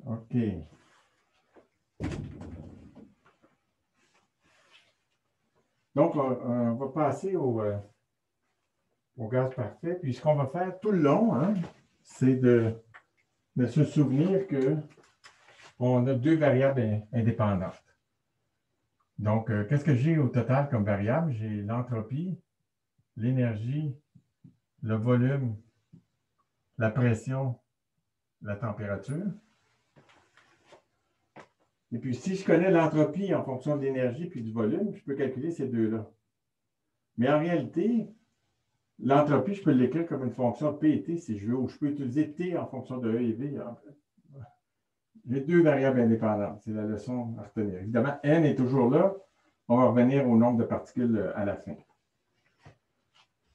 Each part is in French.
OK. Donc, on va passer au gaz parfait. Puis, ce qu'on va faire tout le long, hein, c'est de se souvenir qu'on a deux variables indépendantes. Donc, qu'est-ce que j'ai au total comme variable? J'ai l'entropie, l'énergie, le volume, la pression, la température. Et puis, si je connais l'entropie en fonction de l'énergie puis du volume, je peux calculer ces deux-là. Mais en réalité, l'entropie, je peux l'écrire comme une fonction de P et T si je veux, ou je peux utiliser T en fonction de E et V. J'ai deux variables indépendantes. C'est la leçon à retenir. Évidemment, N est toujours là. On va revenir au nombre de particules à la fin.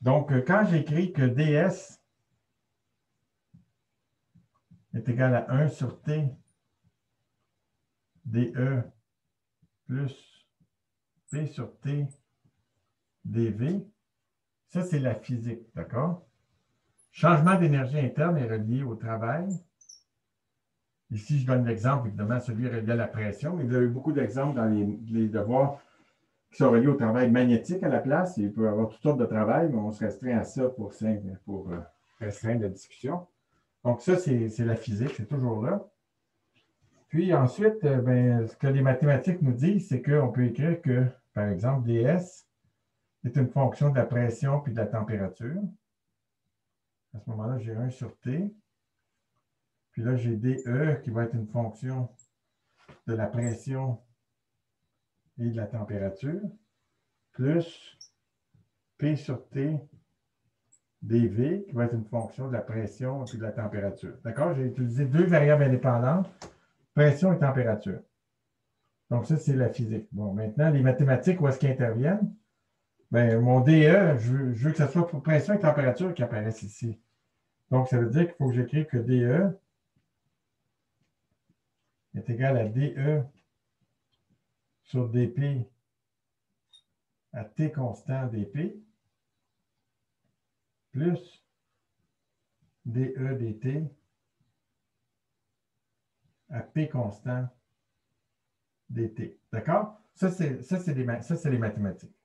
Donc, quand j'écris que ds est égal à 1 sur T dE plus P sur T dV, ça, c'est la physique, d'accord? Changement d'énergie interne est relié au travail. Ici, je donne l'exemple, évidemment, celui relié à la pression, mais vous avez beaucoup d'exemples dans les devoirs qui sont reliés au travail magnétique à la place. Il peut y avoir toutes sortes de travail, mais on se restreint à ça pour restreindre la discussion. Donc, ça, c'est la physique, c'est toujours là. Puis ensuite, ce que les mathématiques nous disent, c'est qu'on peut écrire que, par exemple, ds est une fonction de la pression puis de la température. À ce moment-là, j'ai 1 sur T. Puis là, j'ai dE qui va être une fonction de la pression et de la température, plus P sur T dV qui va être une fonction de la pression et de la température. D'accord? J'ai utilisé deux variables indépendantes, pression et température. Donc, ça, c'est la physique. Bon, maintenant, les mathématiques, où est-ce qu'ils interviennent? Bien, mon DE, je veux que ce soit pour pression et température qui apparaissent ici. Donc, ça veut dire qu'il faut que j'écrive que DE est égal à DE sur dP à T constant dP plus DE dt à P constant dt. D'accord? Ça, c'est les mathématiques.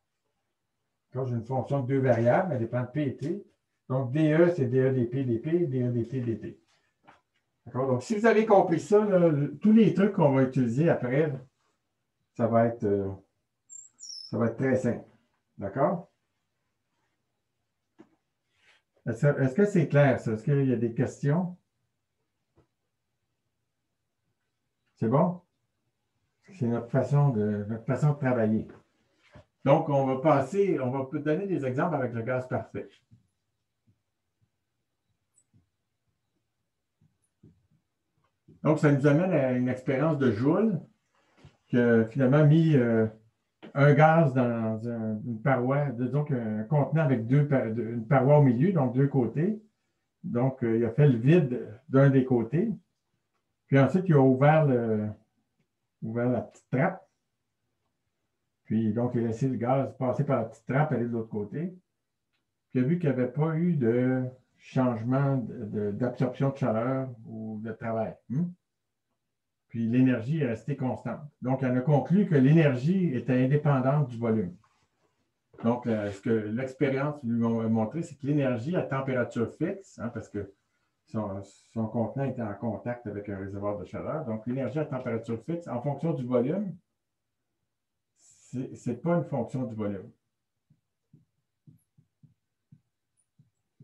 Quand j'ai une fonction de deux variables, elle dépend de P et T. Donc, DE, c'est DE dP, dP, DE dt, dt. D'accord? Donc, si vous avez compris ça, là, tous les trucs qu'on va utiliser après, ça va être très simple. D'accord? Est-ce que c'est clair, ça? Est-ce qu'il y a des questions? C'est bon? C'est notre façon de travailler. Donc, on va donner des exemples avec le gaz parfait. Donc, ça nous amène à une expérience de Joule qui a finalement mis un gaz dans une paroi, disons qu'un contenant avec une paroi au milieu, donc deux côtés. Donc, il a fait le vide d'un des côtés. Puis ensuite, il a ouvert la petite trappe. Puis, donc, il a laissé le gaz passer par la petite trappe, aller de l'autre côté. Puis, il a vu qu'il n'y avait pas eu de changement d'absorption de chaleur ou de travail. Puis, l'énergie est restée constante. Donc, on a conclu que l'énergie était indépendante du volume. Donc, ce que l'expérience lui a montré, c'est que l'énergie à température fixe, parce que son contenant était en contact avec un réservoir de chaleur, donc l'énergie à température fixe, en fonction du volume, ce n'est pas une fonction du volume.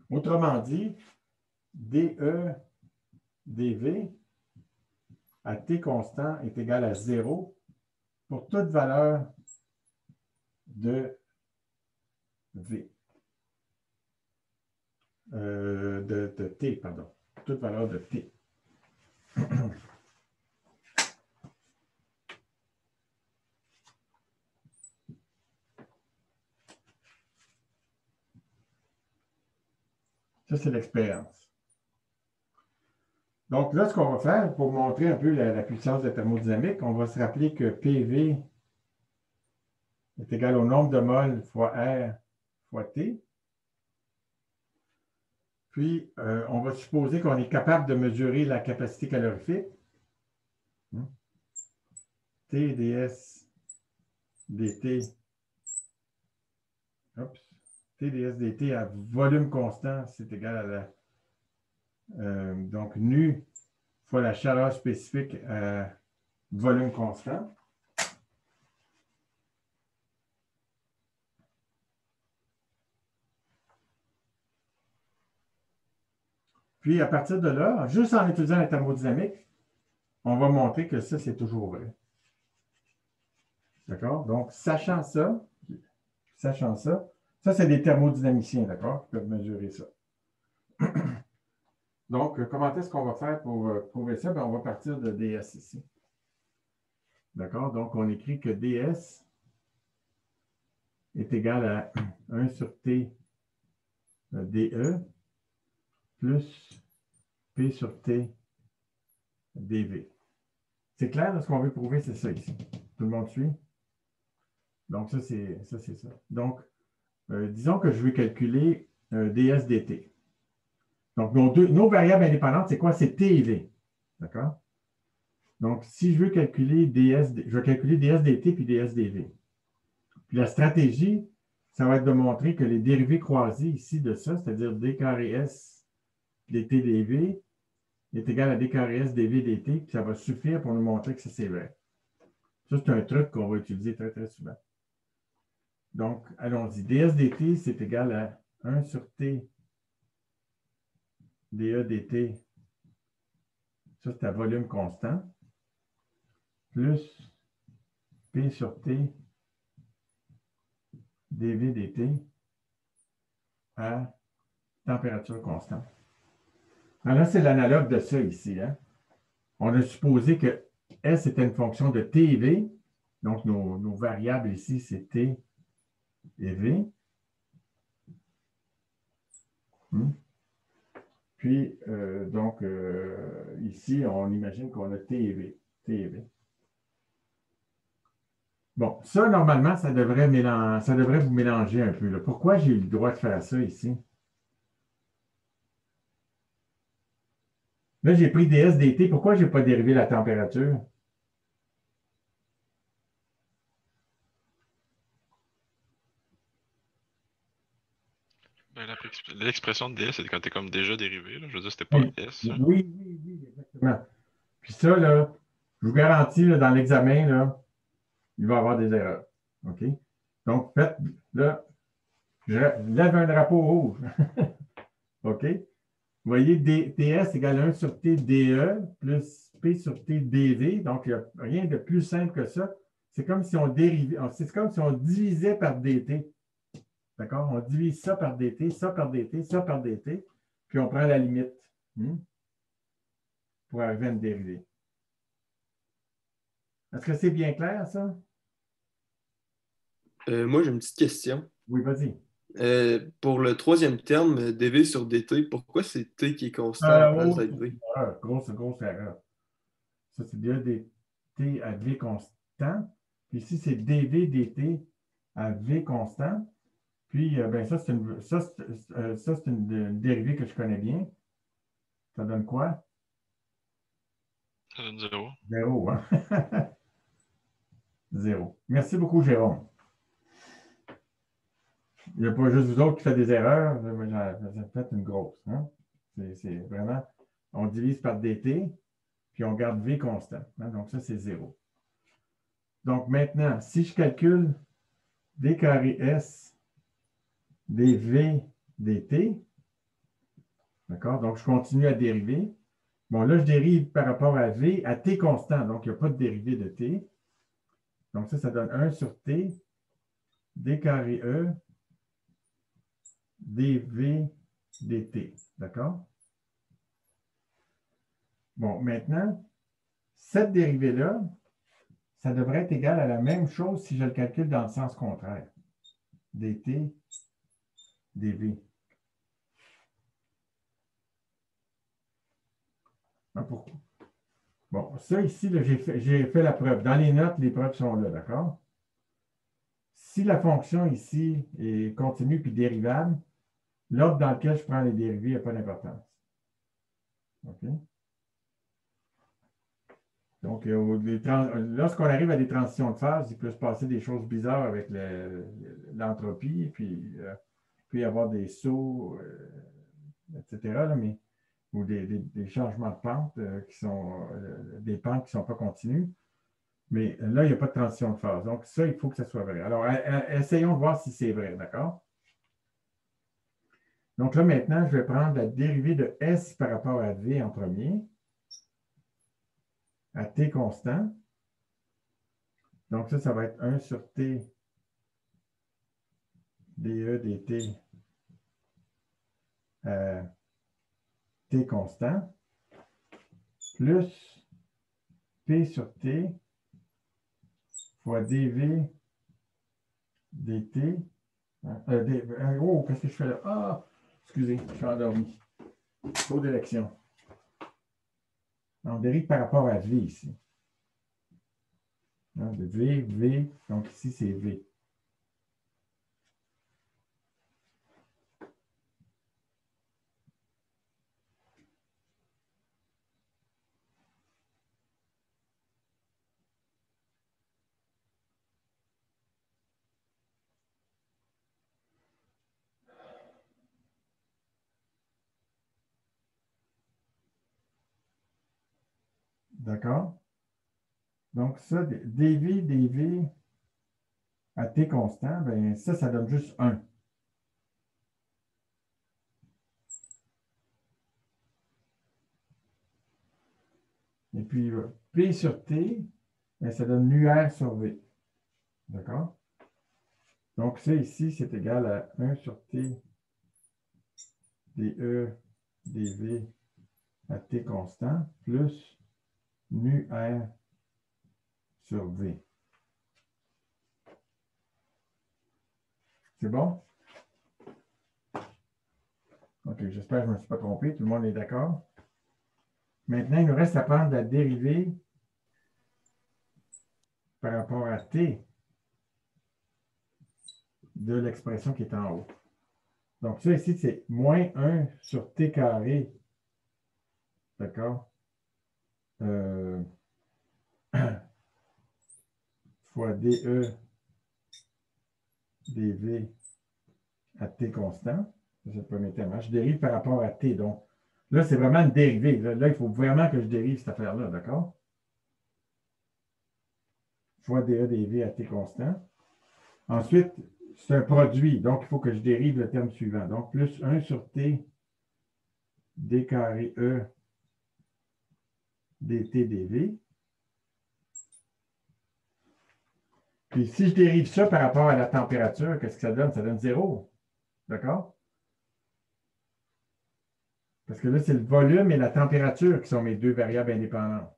Autrement dit, dE dV à T constant est égal à 0 pour toute valeur de V. De T, pardon. Toute valeur de T. Ça, c'est l'expérience. Donc là, ce qu'on va faire, pour montrer un peu la puissance de la thermodynamique, on va se rappeler que PV est égal au nombre de moles fois R fois T. Puis, on va supposer qu'on est capable de mesurer la capacité calorifique. T ds dt, T ds dt à volume constant, c'est égal à la... donc, nu fois la chaleur spécifique à volume constant. Puis, à partir de là, juste en utilisant la thermodynamique, on va montrer que ça, c'est toujours vrai. D'accord? Donc, sachant ça, ça, c'est des thermodynamiciens, d'accord, qui peuvent mesurer ça. Donc, comment est-ce qu'on va faire pour prouver ça? Bien, on va partir de ds ici. D'accord? Donc, on écrit que ds est égal à 1 sur t dE plus P sur T dV. C'est clair, ce qu'on veut prouver, c'est ça ici. Tout le monde suit? Donc, ça, c'est ça. Donc, disons que je veux calculer ds dt. Donc, nos variables indépendantes, c'est quoi? C'est T et V. D'accord? Donc, si je veux calculer je vais calculer ds dt puis ds dv. Puis la stratégie, ça va être de montrer que les dérivées croisées ici de ça, c'est-à-dire d carré s dt dv, est égal à d carré s dv dt, puis ça va suffire pour nous montrer que ça, c'est vrai. Ça, c'est un truc qu'on va utiliser très, très souvent. Donc, allons-y. ds dt, c'est égal à 1 sur t dE dt, ça, c'est à volume constant, plus P sur T dV dt à température constante. Alors là, c'est l'analogue de ça ici. Hein? On a supposé que S était une fonction de T et V. Donc, nos variables ici, c'est T et V. Puis, donc, ici, on imagine qu'on a T et V. T et V. Bon, ça, normalement, ça devrait vous mélanger un peu. Là. Pourquoi j'ai eu le droit de faire ça ici? Là, j'ai pris ds dt. Pourquoi je n'ai pas dérivé la température? Ben, l'expression de DS, c'est quand t'es comme déjà dérivé. Là. Je veux dire, c'était pas Oui, S. Hein. oui, exactement. Puis ça, là, je vous garantis, là, dans l'examen, là, il va y avoir des erreurs. OK? Donc, faites, là, je lève un drapeau rouge. OK? Vous voyez, ds égale 1 sur t dE plus p sur t dv. Donc, il n'y a rien de plus simple que ça. C'est comme si on dérivait, c'est comme si on divisait par dt. D'accord? On divise ça par dt, ça par dt, ça par dt, puis on prend la limite pour arriver à une dérivée. Est-ce que c'est bien clair, ça? Moi, j'ai une petite question. Oui, vas-y. Pour le troisième terme, dv sur dt, pourquoi c'est t qui est constant à la place d'être v? Grosse erreur. Ça, c'est dt à v constant. Puis ici, c'est dv dt à v constant. Puis, ben, ça, c'est une dérivée que je connais bien. Ça donne quoi? Ça donne 0. 0, hein? 0. Merci beaucoup, Jérôme. Il n'y a pas juste vous autres qui faites des erreurs. J'ai fait une grosse. Hein? C'est vraiment, on divise par dt, puis on garde v constant. Hein? Donc, ça, c'est 0. Donc, maintenant, si je calcule d carré s dv dt, d'accord? Donc, je continue à dériver. Bon, là, je dérive par rapport à v à t constant. Donc, il n'y a pas de dérivée de t. Donc, ça donne 1 sur t d carré e dv dt. D'accord? Bon, maintenant, cette dérivée-là, ça devrait être égal à la même chose si je le calcule dans le sens contraire. dt dv. Pourquoi? Bon, ça ici, j'ai fait la preuve. Dans les notes, les preuves sont là, d'accord? Si la fonction ici est continue puis dérivable, l'ordre dans lequel je prends les dérivés n'a pas d'importance. OK? Donc, lorsqu'on arrive à des transitions de phase, il peut se passer des choses bizarres avec l'entropie, puis il peut y avoir des sauts, etc., là, ou des changements de pente qui sont des pentes qui ne sont pas continues. Mais là, il n'y a pas de transition de phase. Donc, ça, il faut que ça soit vrai. Alors, essayons de voir si c'est vrai, d'accord? Donc là, maintenant, je vais prendre la dérivée de S par rapport à V en premier, à T constant. Donc ça va être 1 sur T dE dt à T constant, plus P sur T fois dV dt. Oh, qu'est-ce que je fais là? Ah, excusez, je suis endormi. Trop d'élection. On dérive par rapport à V ici. De V, V, donc ici c'est V. D'accord? Donc ça, dV à T constant, ben ça donne juste 1. Et puis, P sur T, ben, ça donne UR sur V. D'accord? Donc, ça ici, c'est égal à 1 sur T dE dV à T constant plus nu R sur V. C'est bon? OK, j'espère que je ne me suis pas trompé. Tout le monde est d'accord? Maintenant, il nous reste à prendre la dérivée par rapport à T de l'expression qui est en haut. Donc, ça ici, c'est moins 1 sur T carré. D'accord? Fois dE dV à T constant. C'est le premier terme. Je dérive par rapport à T. Donc, là, c'est vraiment une dérivée. Là, il faut vraiment que je dérive cette affaire-là. D'accord? Fois dE dV à T constant. Ensuite, c'est un produit. Donc, il faut que je dérive le terme suivant. Donc, plus 1 sur T d carré E dt dV. Puis, si je dérive ça par rapport à la température, qu'est-ce que ça donne? Ça donne 0. D'accord? Parce que là, c'est le volume et la température qui sont mes deux variables indépendantes.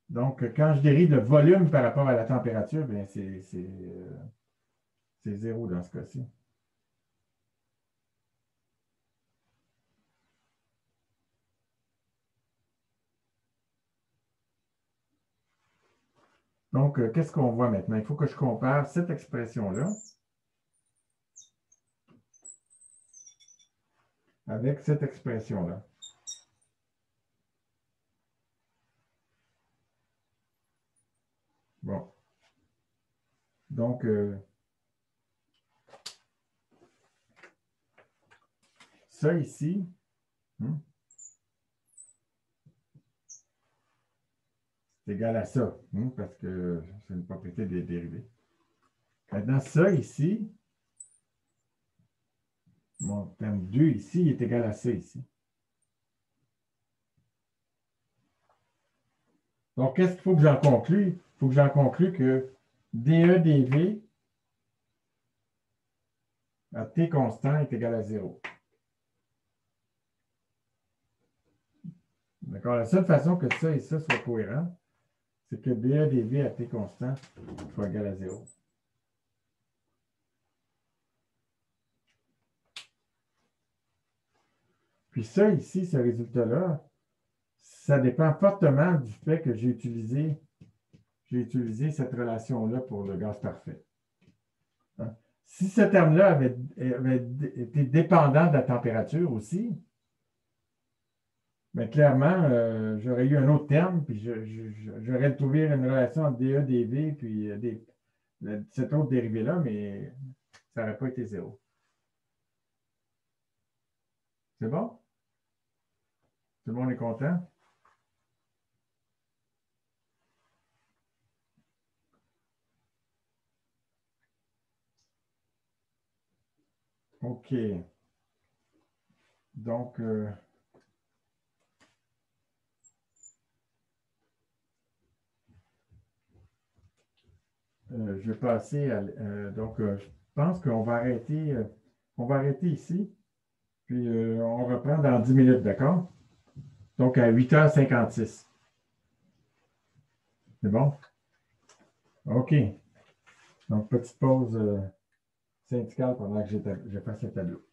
Donc, quand je dérive le volume par rapport à la température, bien, c'est 0 dans ce cas-ci. Donc, qu'est-ce qu'on voit maintenant? Il faut que je compare cette expression-là avec cette expression-là. Bon. Donc, ça ici, c'est égal à ça, parce que c'est une propriété des dérivés. Maintenant, ça ici, mon terme 2 ici, est égal à ça ici. Donc, qu'est-ce qu'il faut que j'en conclue? Il faut que j'en conclue que dE dV à T constant est égal à 0. D'accord? La seule façon que ça et ça soient cohérents, c'est que dE dV à T constant soit égal à 0. Puis ça ici, ce résultat-là, ça dépend fortement du fait que j'ai utilisé cette relation-là pour le gaz parfait. Hein? Si ce terme-là avait été dépendant de la température aussi, Mais clairement, j'aurais eu un autre terme, puis j'aurais trouvé une relation entre DE, DV, puis cet autre dérivé-là, mais ça n'aurait pas été zéro. C'est bon? Tout le monde est content? OK. Donc, je vais passer à... donc, je pense qu'on va arrêter ici, puis on reprend dans 10 minutes, d'accord? Donc, à 8h56. C'est bon? OK. Donc, petite pause syndicale pendant que je fasse le tableau.